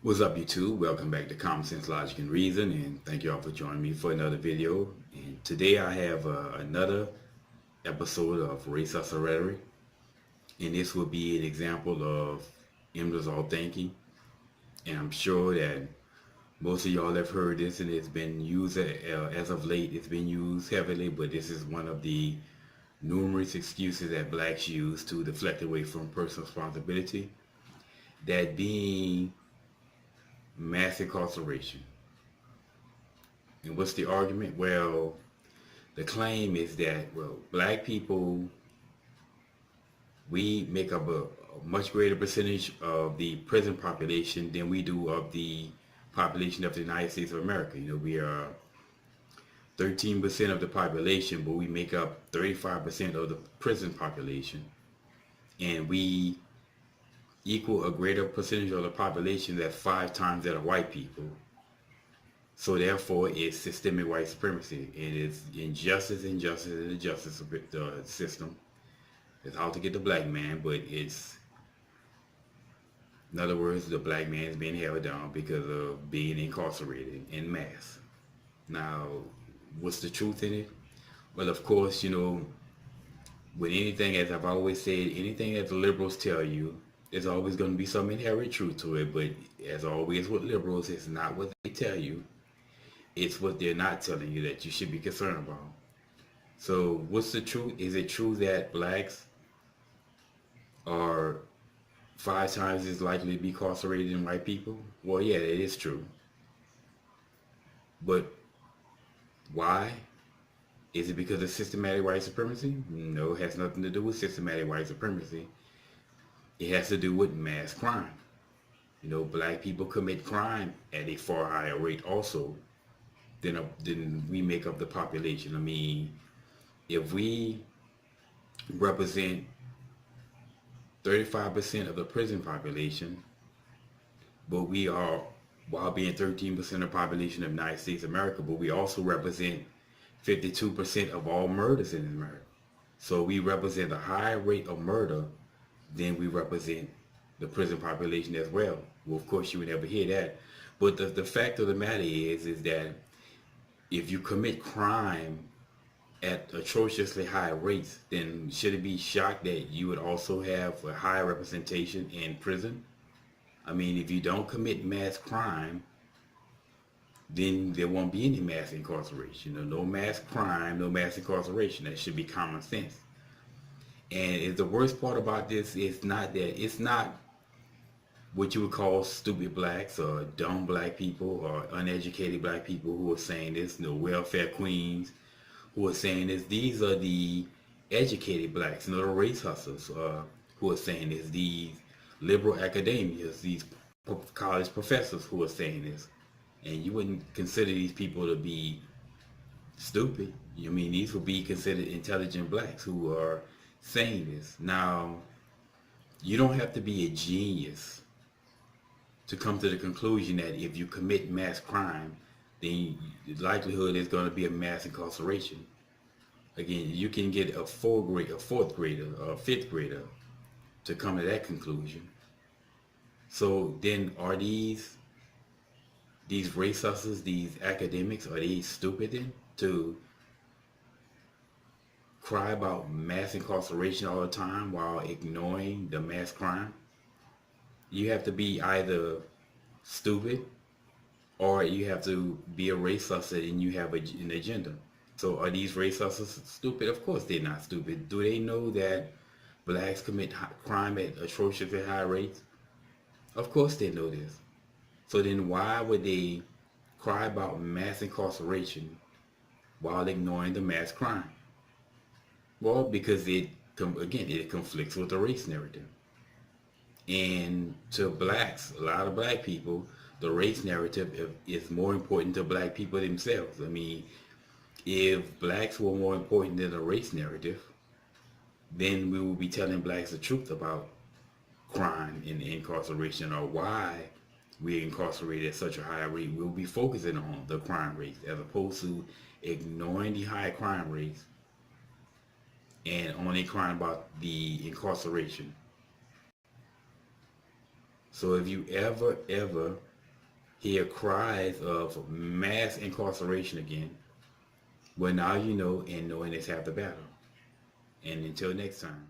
What's up, YouTube? Welcome back to Common Sense, Logic, and Reason, and thank you all for joining me for another video. And today I have another episode of Race Hustle Rhetoric, and this will be an example of all thinking. And I'm sure that most of y'all have heard this, and it's been used as of late. It's been used heavily, but this is one of the numerous excuses that blacks use to deflect away from personal responsibility. That being mass incarceration. And what's the argument? Well, the claim is that, black people, we make up a much greater percentage of the prison population than we do of the population of the United States of America. We are 13% of the population, but we make up 35% of the prison population. And we equal a greater percentage of the population that's 5 times that of white people. So therefore, it's systemic white supremacy. It is injustice in the justice system. It's out to get the black man, but it's, in other words, the black man is being held down because of being incarcerated en masse. Now, what's the truth in it? Well, of course, with anything, as I've always said, anything that the liberals tell you, there's always going to be some inherent truth to it. But as always with liberals, it's not what they tell you. It's what they're not telling you that you should be concerned about. So what's the truth? Is it true that blacks are 5 times as likely to be incarcerated than white people? Well, yeah, it is true. But why? Is it because of systematic white supremacy? No, it has nothing to do with systematic white supremacy. It has to do with mass crime. Black people commit crime at a far higher rate also than we make up the population. I mean, if we represent 35% of the prison population, but we are, while being 13% of the population of the United States of America, but we also represent 52% of all murders in America. So we represent a higher rate of murder than we represent the prison population as well. Well, of course, you would never hear that. But the fact of the matter is that if you commit crime at atrociously high rates, then should it be shocked that you would also have a higher representation in prison? I mean, if you don't commit mass crime, then there won't be any mass incarceration. No mass crime, no mass incarceration. That should be common sense. And the worst part about this is it's not what you would call stupid blacks or dumb black people or uneducated black people who are saying this, welfare queens who are saying this. These are the educated blacks, the race hustlers who are saying this. These liberal academias, these college professors who are saying this. And you wouldn't consider these people to be stupid. I mean, these would be considered intelligent blacks who are saying this. Now, you don't have to be a genius to come to the conclusion that if you commit mass crime, then the likelihood is going to be a mass incarceration. Again, you can get a fourth grader, or a fifth grader to come to that conclusion. So then, are these race hustlers, these academics, are they stupid then to cry about mass incarceration all the time while ignoring the mass crime? You have to be either stupid or you have to be a race hustler and you have an agenda. So are these race hustlers stupid? Of course they're not stupid. Do they know that blacks commit crime at atrociously high rates? Of course they know this. So then why would they cry about mass incarceration while ignoring the mass crime? Well, because it conflicts with the race narrative. And to blacks, a lot of black people, the race narrative is more important to black people themselves. I mean, if blacks were more important than the race narrative, then we would be telling blacks the truth about crime and incarceration, or why we're incarcerated at such a high rate. We'll be focusing on the crime rates as opposed to ignoring the high crime rates and only crying about the incarceration. So if you ever hear cries of mass incarceration again. Well, now you know, and knowing is half the battle. And until next time.